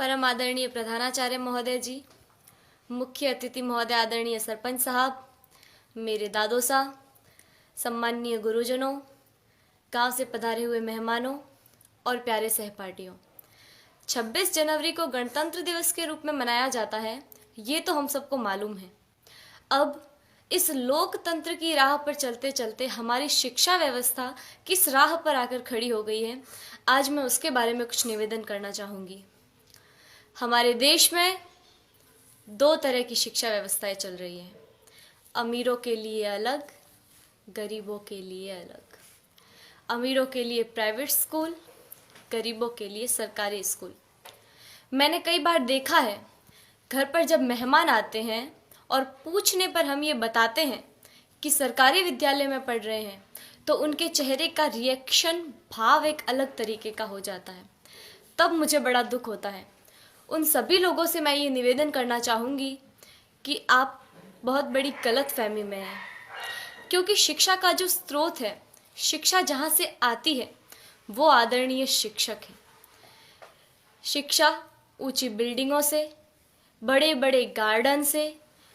परम आदरणीय प्रधानाचार्य महोदय जी, मुख्य अतिथि महोदय आदरणीय सरपंच साहब, मेरे दादो साहब, सम्माननीय गुरुजनों, गांव से पधारे हुए मेहमानों और प्यारे सहपाठियों। 26 जनवरी को गणतंत्र दिवस के रूप में मनाया जाता है, ये तो हम सबको मालूम है। अब इस लोकतंत्र की राह पर चलते चलते हमारी शिक्षा व्यवस्था किस राह पर आकर खड़ी हो गई है, आज मैं उसके बारे में कुछ निवेदन करना चाहूँगी। हमारे देश में दो तरह की शिक्षा व्यवस्थाएं चल रही हैं, अमीरों के लिए अलग, गरीबों के लिए अलग। अमीरों के लिए प्राइवेट स्कूल, गरीबों के लिए सरकारी स्कूल। मैंने कई बार देखा है, घर पर जब मेहमान आते हैं और पूछने पर हम ये बताते हैं कि सरकारी विद्यालय में पढ़ रहे हैं, तो उनके चेहरे का रिएक्शन, भाव एक अलग तरीके का हो जाता है। तब मुझे बड़ा दुख होता है। उन सभी लोगों से मैं ये निवेदन करना चाहूँगी कि आप बहुत बड़ी गलतफहमी में हैं, क्योंकि शिक्षा का जो स्रोत है, शिक्षा जहाँ से आती है, वो आदरणीय शिक्षक है। शिक्षा ऊंची बिल्डिंगों से, बड़े बड़े गार्डन से,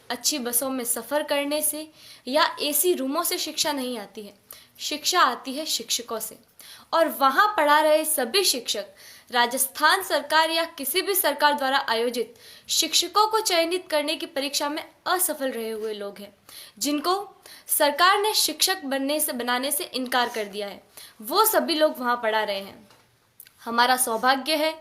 अच्छी बसों में सफ़र करने से या एसी रूमों से शिक्षा नहीं आती है। शिक्षा आती है शिक्षकों से, और वहाँ पढ़ा रहे सभी शिक्षक राजस्थान सरकार या किसी भी सरकार द्वारा आयोजित शिक्षकों को चयनित करने की परीक्षा में असफल रहे हुए लोग हैं, जिनको सरकार ने शिक्षक बनाने से इनकार कर दिया है। वो सभी लोग वहाँ पढ़ा रहे हैं। हमारा सौभाग्य है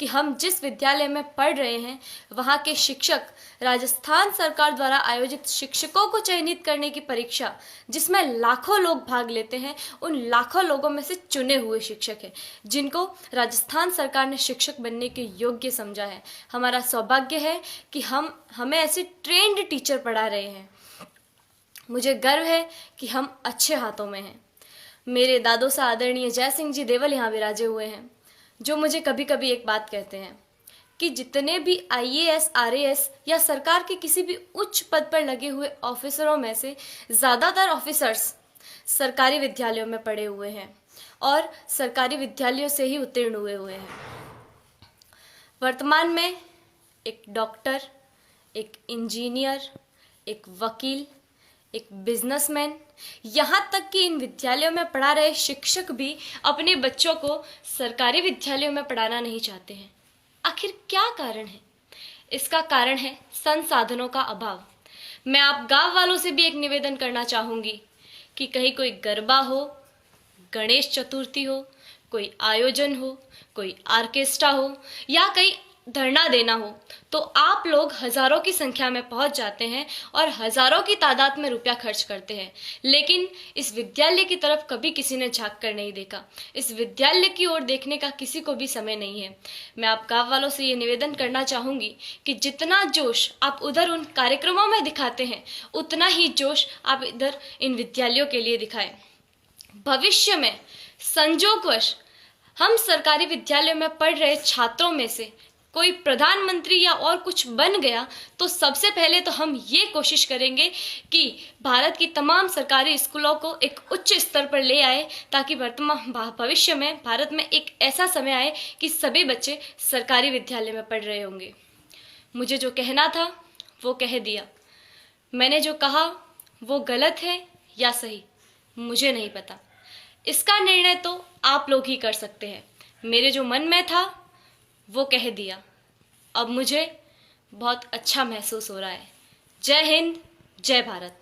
कि हम जिस विद्यालय में पढ़ रहे हैं, वहाँ के शिक्षक राजस्थान सरकार द्वारा आयोजित शिक्षकों को चयनित करने की परीक्षा, जिसमें लाखों लोग भाग लेते हैं, उन लाखों लोगों में से चुने हुए शिक्षक हैं, जिनको राजस्थान सरकार ने शिक्षक बनने के योग्य समझा है। हमारा सौभाग्य है कि हमें ऐसे ट्रेंड टीचर पढ़ा रहे हैं। मुझे गर्व है कि हम अच्छे हाथों में हैं। मेरे दादो सा आदरणीय जय सिंह जी देवल यहाँ विराजे हुए हैं, जो मुझे कभी कभी एक बात कहते हैं कि जितने भी IAS, RAS या सरकार के किसी भी उच्च पद पर लगे हुए ऑफिसरों में से ज़्यादातर ऑफिसर्स सरकारी विद्यालयों में पढ़े हुए हैं और सरकारी विद्यालयों से ही उत्तीर्ण हुए हैं। वर्तमान में एक डॉक्टर, एक इंजीनियर, एक वकील, एक बिजनेसमैन, यहाँ तक कि इन विद्यालयों में पढ़ा रहे शिक्षक भी अपने बच्चों को सरकारी विद्यालयों में पढ़ाना नहीं चाहते हैं। आखिर क्या कारण है? इसका कारण है संसाधनों का अभाव। मैं आप गांव वालों से भी एक निवेदन करना चाहूँगी कि कहीं कोई गरबा हो, गणेश चतुर्थी हो, कोई आयोजन हो, कोई आर्केस्ट्रा हो या कहीं धरना देना हो, तो आप लोग हज़ारों की संख्या में पहुंच जाते हैं और हज़ारों की तादाद में रुपया खर्च करते हैं, लेकिन इस विद्यालय की तरफ कभी किसी ने झांक कर नहीं देखा। इस विद्यालय की ओर देखने का किसी को भी समय नहीं है। मैं आप गाँव वालों से ये निवेदन करना चाहूँगी कि जितना जोश आप उधर उन कार्यक्रमों में दिखाते हैं, उतना ही जोश आप इधर इन विद्यालयों के लिए दिखाएं। भविष्य में संजोगवश हम सरकारी विद्यालयों में पढ़ रहे छात्रों में से कोई प्रधानमंत्री या और कुछ बन गया, तो सबसे पहले तो हम ये कोशिश करेंगे कि भारत की तमाम सरकारी स्कूलों को एक उच्च स्तर पर ले आए, ताकि वर्तमान भविष्य में भारत में एक ऐसा समय आए कि सभी बच्चे सरकारी विद्यालय में पढ़ रहे होंगे। मुझे जो कहना था वो कह दिया। मैंने जो कहा वो गलत है या सही, मुझे नहीं पता। इसका निर्णय तो आप लोग ही कर सकते हैं। मेरे जो मन में था वो कह दिया। अब मुझे बहुत अच्छा महसूस हो रहा है। जय हिंद, जय भारत।